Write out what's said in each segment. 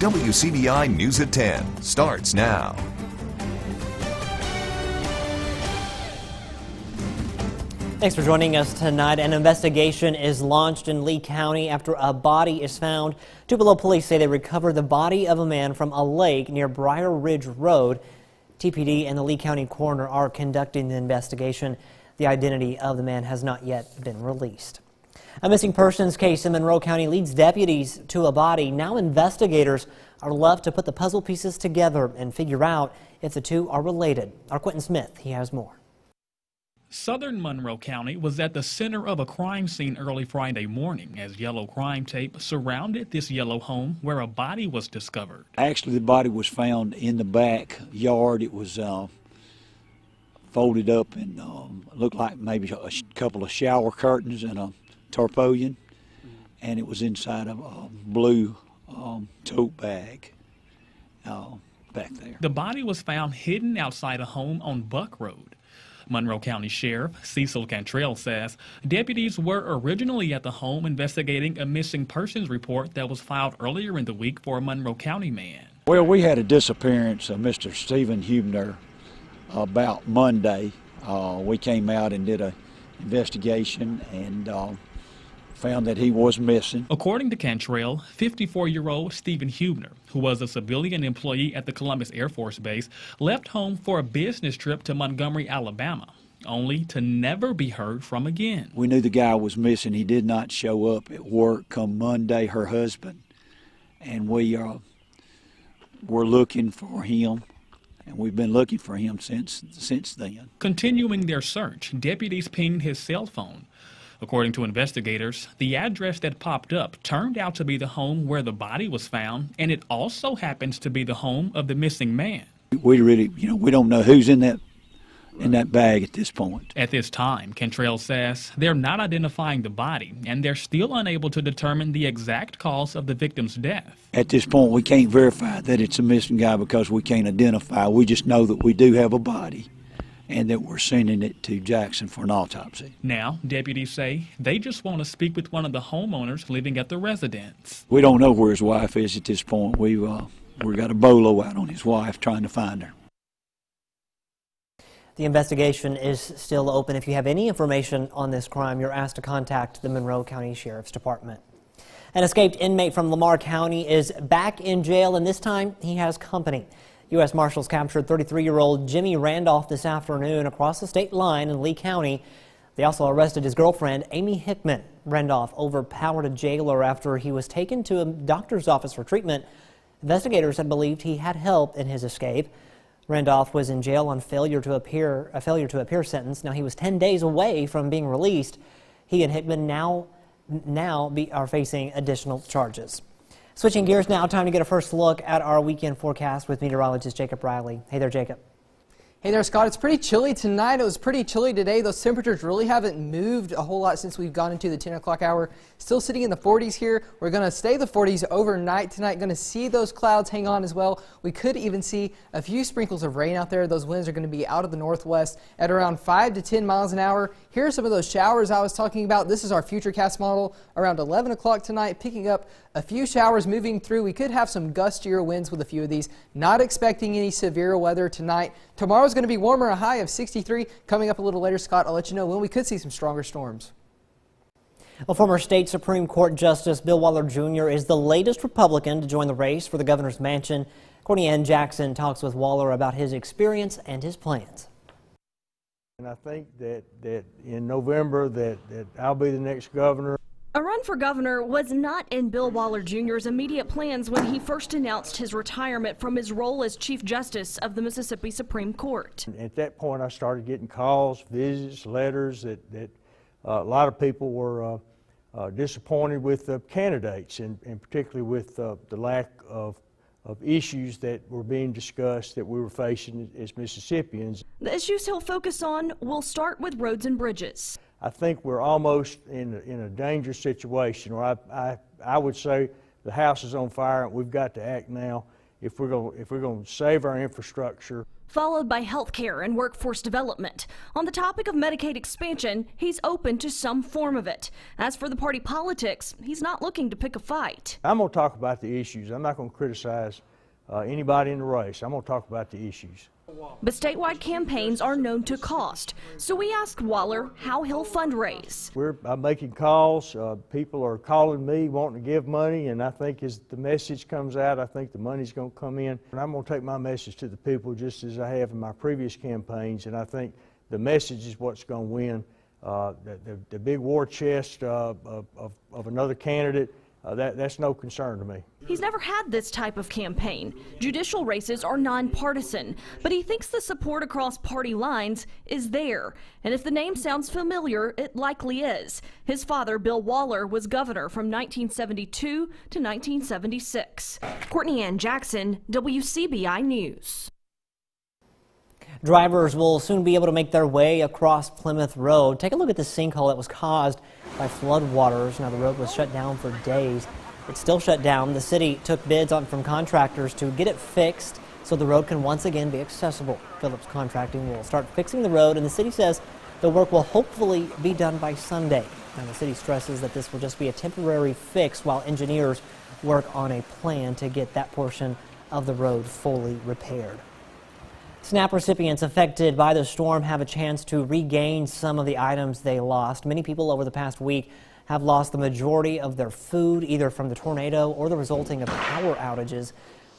WCBI News at 10 starts now. Thanks for joining us tonight. An investigation is launched in Lee County after a body is found. Tupelo police say they recovered the body of a man from a lake near Briar Ridge Road. TPD and the Lee County coroner are conducting the investigation. The identity of the man has not yet been released. A missing persons case in Monroe County leads deputies to a body. Now investigators are left to put the puzzle pieces together and figure out if the two are related. Our Quentin Smith, he has more. Southern Monroe County was at the center of a crime scene early Friday morning as yellow crime tape surrounded this yellow home where a body was discovered. Actually, the body was found in the backyard. It was folded up and looked like maybe a couple of shower curtains and a tarpaulin, and it was inside of a blue tote bag back there. The body was found hidden outside a home on Buck Road. Monroe County Sheriff Cecil Cantrell says deputies were originally at the home investigating a missing persons report that was filed earlier in the week for a Monroe County man. Well, we had a disappearance of Mr. Stephen Hubner about Monday. We came out and did an investigation and found that he was missing. According to Cantrell, 54-year-old Stephen Hubner, who was a civilian employee at the Columbus Air Force Base, left home for a business trip to Montgomery, Alabama, only to never be heard from again. We knew the guy was missing. He did not show up at work come Monday, her husband, and we were looking for him. And we've been looking for him since then. Continuing their search, deputies pinged his cell phone. According to investigators, the address that popped up turned out to be the home where the body was found, and it also happens to be the home of the missing man. We really, we don't know who's in that bag at this point. At this time, Cantrell says they're not identifying the body, and they're still unable to determine the exact cause of the victim's death. At this point, we can't verify that it's a missing guy because we can't identify. We just know that we do have a body and that we're sending it to Jackson for an autopsy. Now, deputies say they just want to speak with one of the homeowners living at the residence. We don't know where his wife is at this point. We've got a bolo out on his wife trying to find her. The investigation is still open. If you have any information on this crime, you're asked to contact the Monroe County Sheriff's Department. An escaped inmate from Lamar County is back in jail, and this time he has company. U.S. Marshals captured 33-year-old Jimmy Randolph this afternoon across the state line in Lee County. They also arrested his girlfriend, Amy Hickman. Randolph overpowered a jailer after he was taken to a doctor's office for treatment. Investigators had believed he had help in his escape. Randolph was in jail on a failure to appear sentence. Now he was 10 days away from being released. He and Hickman now are facing additional charges. Switching gears now, time to get a first look at our weekend forecast with meteorologist Jacob Riley. Hey there, Jacob. Hey there, Scott. It's pretty chilly tonight. It was pretty chilly today. Those temperatures really haven't moved a whole lot since we've gone into the 10 o'clock hour. Still sitting in the 40s here. We're going to stay the 40s overnight tonight. Going to see those clouds hang on as well. We could even see a few sprinkles of rain out there. Those winds are going to be out of the northwest at around 5 to 10 miles an hour. Here are some of those showers I was talking about. This is our futurecast model around 11 o'clock tonight, picking up a few showers moving through. We could have some gustier winds with a few of these. Not expecting any severe weather tonight. Tomorrow's going to be warmer, a high of 63. Coming up a little later, Scott, I'll let you know when we could see some stronger storms. Well, former state Supreme Court Justice Bill Waller Jr. is the latest Republican to join the race for the governor's mansion. Courtney Ann Jackson talks with Waller about his experience and his plans. And I think that in November that I'll be the next governor. A run for governor was not in Bill Waller Jr.'s immediate plans when he first announced his retirement from his role as Chief Justice of the Mississippi Supreme Court. At that point, I started getting calls, visits, letters that a lot of people were disappointed with the candidates, and particularly with the lack of issues that were being discussed that we were facing as Mississippians. The issues he'll focus on will start with roads and bridges. I think we're almost in a dangerous situation where I would say the house is on fire and we've got to act now if we're going to save our infrastructure. followed by healthcare and workforce development. On the topic of Medicaid expansion, he's open to some form of it. As for the party politics, he's not looking to pick a fight. I'm going to talk about the issues. I'm not going to criticize anybody in the race. I'm going to talk about the issues. But statewide campaigns are known to cost, so we asked Waller how he'll fundraise. I'm making calls. People are calling me wanting to give money, and I think as the message comes out, I think the money's going to come in. And I'm going to take my message to the people just as I have in my previous campaigns, and I think the message is what's going to win. The big war chest of another candidate, that's no concern to me. He's never had this type of campaign. Judicial races are nonpartisan, but he thinks the support across party lines is there. And if the name sounds familiar, it likely is. His father, Bill Waller, was governor from 1972 to 1976. Courtney Ann Jackson, WCBI News. Drivers will soon be able to make their way across Plymouth Road. Take a look at the sinkhole that was caused by floodwaters. Now, the road was shut down for days. It's still shut down. The city took bids from contractors to get it fixed so the road can once again be accessible. Phillips Contracting will start fixing the road, and the city says the work will hopefully be done by Sunday. Now, the city stresses that this will just be a temporary fix while engineers work on a plan to get that portion of the road fully repaired. SNAP recipients affected by the storm have a chance to regain some of the items they lost. Many people over the past week have lost the majority of their food, either from the tornado or the resulting of power outages.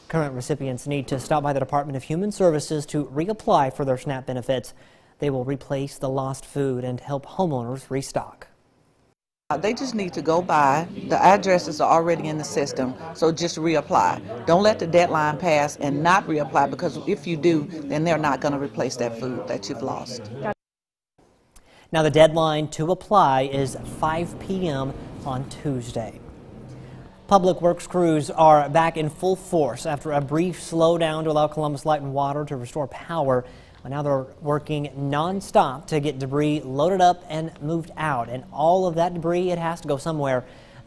Current recipients need to stop by the Department of Human Services to reapply for their SNAP benefits. They will replace the lost food and help homeowners restock. They just need to go by. The addresses are already in the system, so just reapply. Don't let the deadline pass and not reapply, because if you do, then they're not going to replace that food that you've lost. Now, the deadline to apply is 5 p.m. on Tuesday. Public Works crews are back in full force after a brief slowdown to allow Columbus Light and Water to restore power. Now they're working non-stop to get debris loaded up and moved out. And all of that debris, it has to go somewhere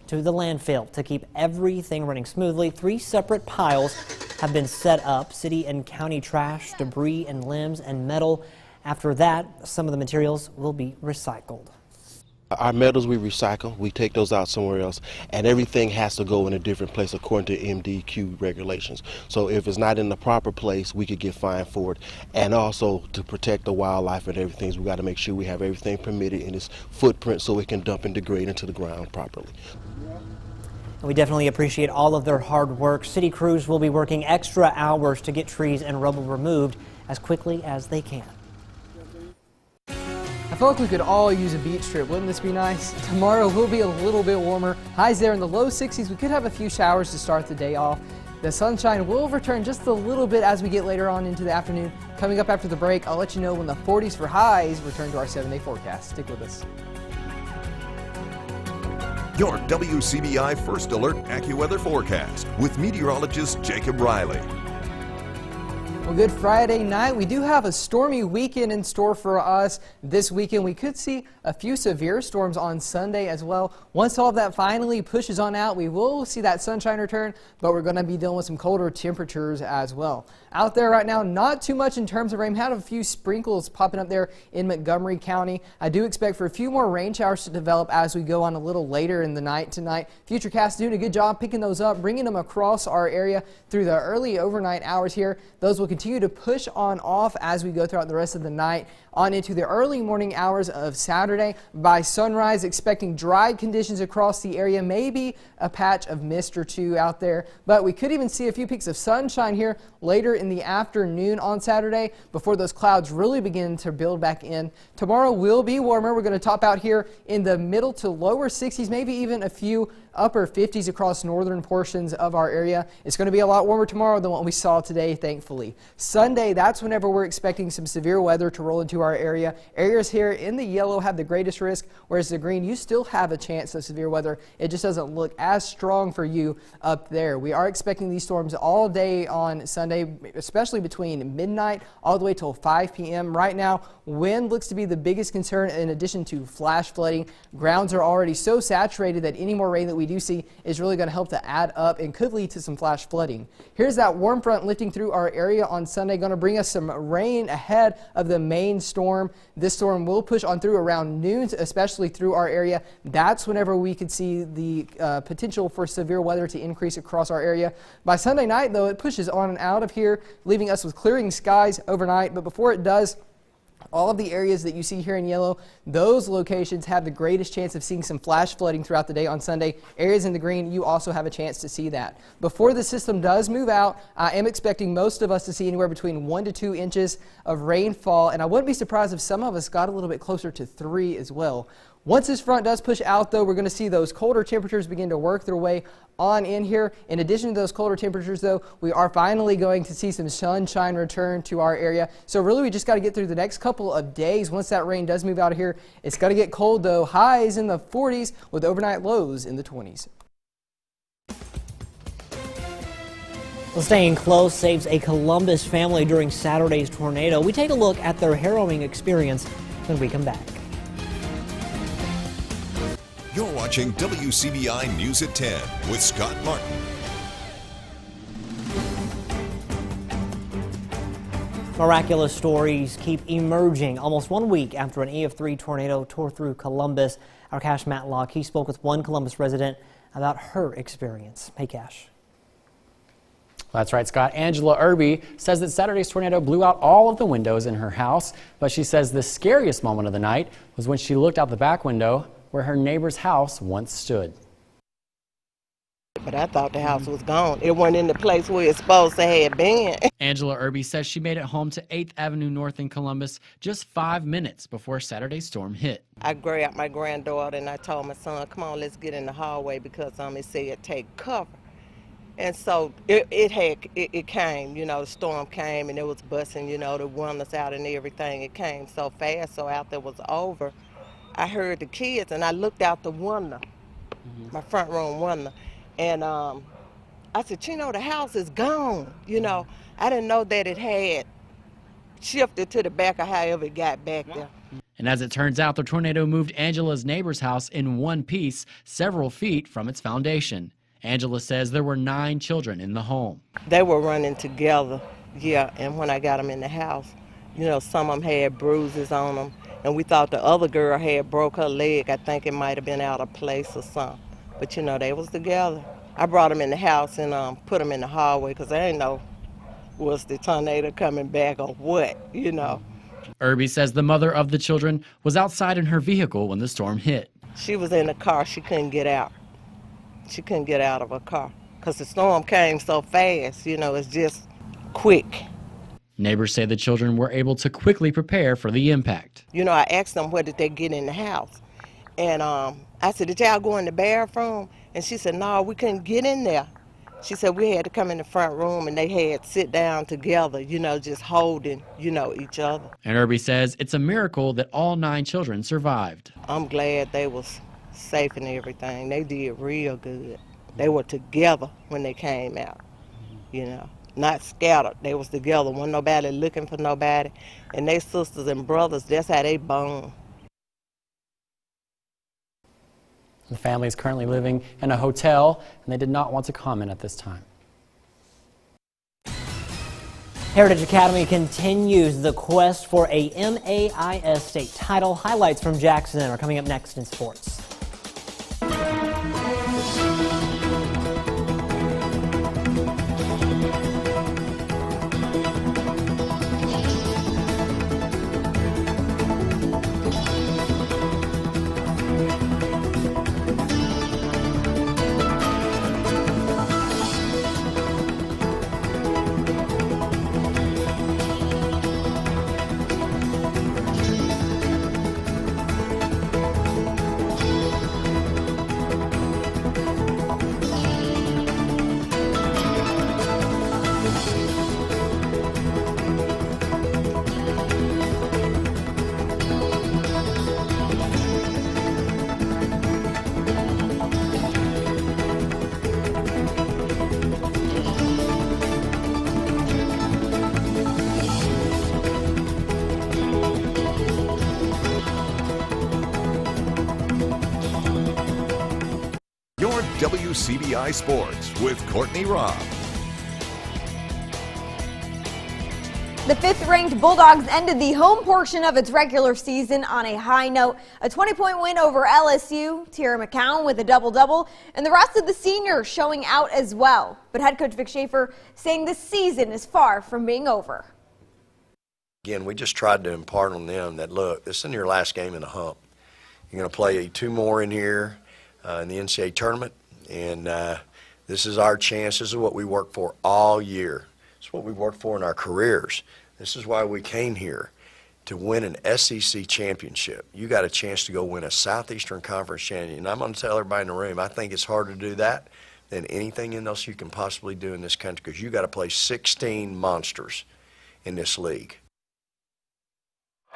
to the landfill to keep everything running smoothly. 3 separate piles have been set up: city and county trash, debris and limbs, and metal. After that, some of the materials will be recycled. Our metals we recycle, we take those out somewhere else, and everything has to go in a different place according to MDQ regulations. So if it's not in the proper place, we could get fined for it. And also to protect the wildlife and everything, we got to make sure we have everything permitted in its footprint so it can dump and degrade into the ground properly. We definitely appreciate all of their hard work. City crews will be working extra hours to get trees and rubble removed as quickly as they can. I feel like we could all use a beach trip. Wouldn't this be nice? Tomorrow will be a little bit warmer. Highs there in the low 60s. We could have a few showers to start the day off. The sunshine will return just a little bit as we get later on into the afternoon. Coming up after the break, I'll let you know when the 40s for highs return to our 7-day forecast. Stick with us. Your WCBI First Alert AccuWeather forecast with meteorologist Jacob Riley. Well, good Friday night. We do have a stormy weekend in store for us this weekend. We could see a few severe storms on Sunday as well. Once all of that finally pushes on out, we will see that sunshine return, but we're going to be dealing with some colder temperatures as well. Out there right now, not too much in terms of rain. We had a few sprinkles popping up there in Montgomery County. I do expect for a few more rain showers to develop as we go on a little later in the night tonight. Futurecast doing a good job picking those up, bringing them across our area through the early overnight hours here. Those will continue to push on off as we go throughout the rest of the night on into the early morning hours of Saturday. By sunrise, expecting dry conditions across the area, maybe a patch of mist or two out there, but we could even see a few peaks of sunshine here later in the afternoon on Saturday before those clouds really begin to build back in. Tomorrow will be warmer. We're going to top out here in the middle to lower 60s, maybe even a few upper 50s across northern portions of our area. It's going to be a lot warmer tomorrow than what we saw today, thankfully. Sunday, that's whenever we're expecting some severe weather to roll into our area. Areas here in the yellow have the greatest risk, whereas the green, you still have a chance of severe weather. It just doesn't look as strong for you up there. We are expecting these storms all day on Sunday, especially between midnight all the way till 5 p.m. Right now, wind looks to be the biggest concern in addition to flash flooding. Grounds are already so saturated that any more rain that we do see is really going to help to add up and could lead to some flash flooding. Here's that warm front lifting through our area on Sunday, going to bring us some rain ahead of the main storm. This storm will push on through around noon, especially through our area. That's whenever we could see the potential for severe weather to increase across our area. By Sunday night, though, it pushes on and out of here, leaving us with clearing skies overnight. But before it does, all of the areas that you see here in yellow, those locations have the greatest chance of seeing some flash flooding throughout the day on Sunday. Areas in the green, you also have a chance to see that. Before the system does move out, I am expecting most of us to see anywhere between 1 to 2 inches of rainfall, and I wouldn't be surprised if some of us got a little bit closer to 3 as well. Once this front does push out, though, we're going to see those colder temperatures begin to work their way on in here. In addition to those colder temperatures, though, we are finally going to see some sunshine return to our area. So really, we just got to get through the next couple of days. Once that rain does move out of here, it's going to get cold, though. Highs in the 40s with overnight lows in the 20s. Well, staying close saves a Columbus family during Saturday's tornado. We take a look at their harrowing experience when we come back. You're watching WCBI News at 10 with Scott Martin. Miraculous stories keep emerging almost 1 week after an EF3 tornado tore through Columbus. Our Cash Matlock, he spoke with one Columbus resident about her experience. Hey, Cash. That's right, Scott. Angela Irby says that Saturday's tornado blew out all of the windows in her house, but she says the scariest moment of the night was when she looked out the back window where her neighbor's house once stood. But I thought the house was gone. It wasn't in the place where it's supposed to have been. Angela Irby says she made it home to 8th Avenue North in Columbus just 5 minutes before Saturday's storm hit. I grabbed my granddaughter and I told my son, come on, let's get in the hallway because it said take cover. And so it came, you know, the storm came and it was busting, you know, the windows out and everything. It came so fast, so after it was over, I heard the kids and I looked out the window, my front room window, and I said, you know, the house is gone. You know, I didn't know that it had shifted to the back or however it got back there. And as it turns out, the tornado moved Angela's neighbor's house in one piece, several feet from its foundation. Angela says there were 9 children in the home. They were running together, yeah, and when I got them in the house, you know, some of them had bruises on them, and we thought the other girl had broke her leg. I think it might have been out of place or something. But, you know, they was together. I brought them in the house and put them in the hallway because I didn't know was the tornado coming back or what, you know. Irby says the mother of the children was outside in her vehicle when the storm hit. She was in the car. She couldn't get out. She couldn't get out of her car because the storm came so fast, you know, it's just quick. Neighbors say the children were able to quickly prepare for the impact. You know, I asked them where did they get in the house. And I said, did y'all go in the bathroom? And she said, no, we couldn't get in there. She said we had to come in the front room and they had to sit down together, you know, just holding, you know, each other. And Irby says it's a miracle that all 9 children survived. I'm glad they was safe and everything. They did real good. They were together when they came out, you know, not scattered. They was together. Wasn't nobody looking for nobody. And they sisters and brothers, that's how they bond. The family is currently living in a hotel, and they did not want to comment at this time. Heritage Academy continues the quest for a MAIS state title. Highlights from Jackson are coming up next in sports. WCBI Sports with Courtney Robb. The 5th-ranked Bulldogs ended the home portion of its regular season on a high note. A 20-point win over LSU, Tierra McCown with a double-double, and the rest of the seniors showing out as well. But head coach Vic Schaefer saying this season is far from being over. Again, we just tried to impart on them that, look, this is your last game in the hump. You're going to play 2 more in here in the NCAA tournament, and this is our chance. This is what we worked for all year. It's what we worked for in our careers. This is why we came here, to win an SEC championship. You got a chance to go win a Southeastern Conference championship. And I'm going to tell everybody in the room, I think it's harder to do that than anything else you can possibly do in this country, because you got to play 16 monsters in this league.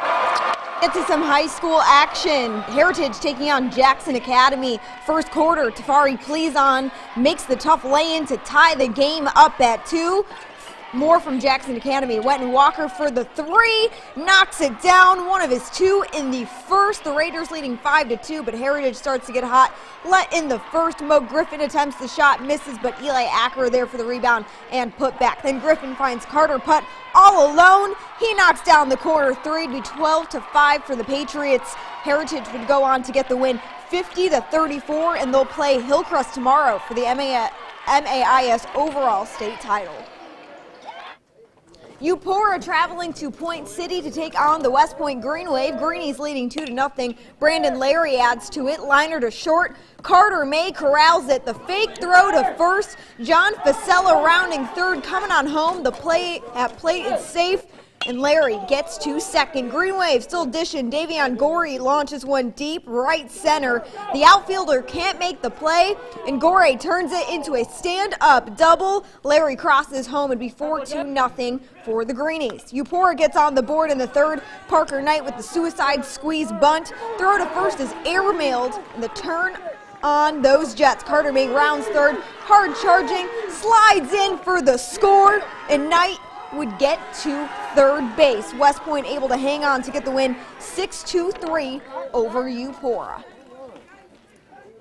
Get to some high school action. Heritage taking on Jackson Academy. First quarter, Tafari Pleason makes the tough lay-in to tie the game up at 2. More from Jackson Academy. Wetton Walker for the 3, knocks it down. One of his 2 in the first. The Raiders leading 5-2, but Heritage starts to get hot. Let in the first. Mo Griffin attempts the shot, misses, but Eli Acker there for the rebound and put back. Then Griffin finds Carter Putt all alone. He knocks down the corner 3 to be 12-5 for the Patriots. Heritage would go on to get the win 50-34, and they'll play Hillcrest tomorrow for the MAIS overall state title. Eupora traveling to Point City to take on the West Point Green Wave. Greenies leading 2-0. Brandon Larry adds to it. Liner to short. Carter May corrals it. The fake throw to first. John Fasella rounding third. Coming on home. The play at plate is safe. And Larry gets to second. Green Wave still dishing. Davion Gorey launches one deep right center. The outfielder can't make the play, and Gorey turns it into a stand-up double. Larry crosses home and be 4-2 for the Greenies. Eupora gets on the board in the third. Parker Knight with the suicide squeeze bunt. Throw to first is airmailed, and the turn on those Jets. Carter May rounds third. Hard charging, slides in for the score, and Knight would get to third base. West Point able to hang on to get the win 6-3 over Eupora.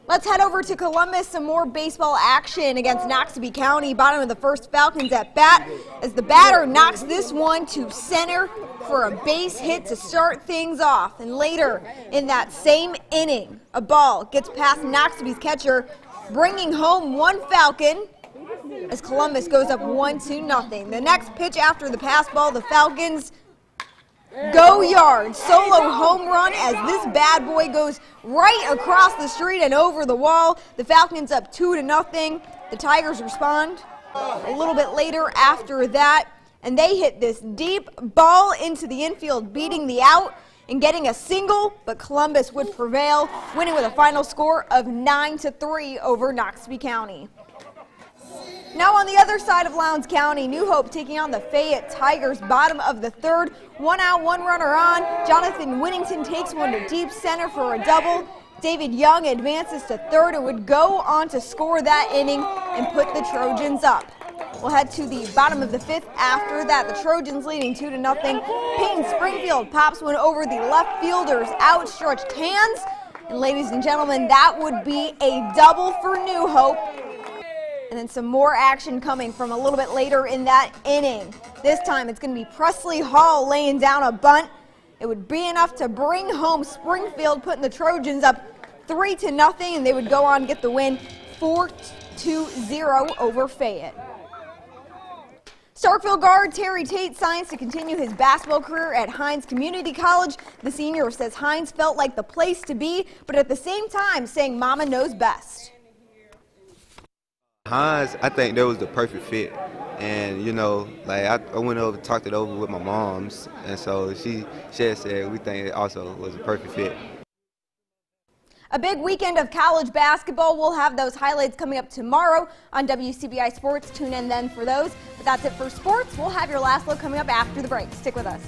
Let's head over to Columbus. Some more baseball action against Noxubee County. Bottom of the first, Falcons at bat as the batter knocks this one to center for a base hit to start things off. And later in that same inning, a ball gets past Noxubee's catcher, bringing home one Falcon, as Columbus goes up 1-0. The next pitch after the pass ball, the Falcons go yard. Solo home run as this bad boy goes right across the street and over the wall. The Falcons up 2-0. The Tigers respond a little bit later after that, and they hit this deep ball into the infield, beating the out and getting a single, but Columbus would prevail, winning with a final score of 9-3 over Noxubee County. Now on the other side of Lowndes County, New Hope taking on the Fayette Tigers. Bottom of the third, 1 out, 1 runner on. Jonathan Winnington takes one to deep center for a double. David Young advances to third and would go on to score that inning and put the Trojans up. We'll head to the bottom of the fifth. After that, the Trojans leading 2-0. Peyton Springfield pops one over the left fielder's outstretched hands. And ladies and gentlemen, that would be a double for New Hope. And then some more action coming from a little bit later in that inning. This time it's going to be Presley Hall laying down a bunt. It would be enough to bring home Springfield, putting the Trojans up 3-0, and they would go on to get the win 4-0 over Fayette. Starkville guard Terry Tate signs to continue his basketball career at Hines Community College. The senior says Hines felt like the place to be, but at the same time saying Mama knows best. Hines, I think that was the perfect fit. And, you know, like I went over, talked it over with my moms, and so she said we think it also was a perfect fit. A big weekend of college basketball. We'll have those highlights coming up tomorrow on WCBI Sports. Tune in then for those. But that's it for sports. We'll have your last look coming up after the break. Stick with us.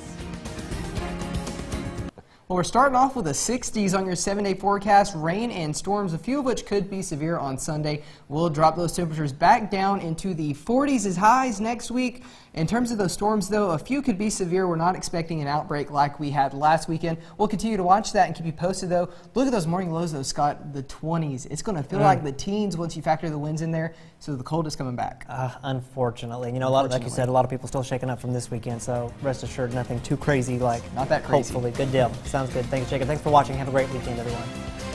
Well, we're starting off with the 60s on your 7-day forecast. Rain and storms, a few of which could be severe on Sunday. We'll drop those temperatures back down into the 40s as highs next week. In terms of those storms, though, a few could be severe. We're not expecting an outbreak like we had last weekend. We'll continue to watch that and keep you posted, though. Look at those morning lows, though, Scott, the 20s. It's going to feel like the teens once you factor the winds in there, so the cold is coming back. Unfortunately. You know, like you said, a lot of people still shaking up from this weekend, so rest assured nothing too crazy like not that crazy. Hopefully. Good deal. Sounds good. Thanks, Jacob. Thanks for watching. Have a great weekend, everyone.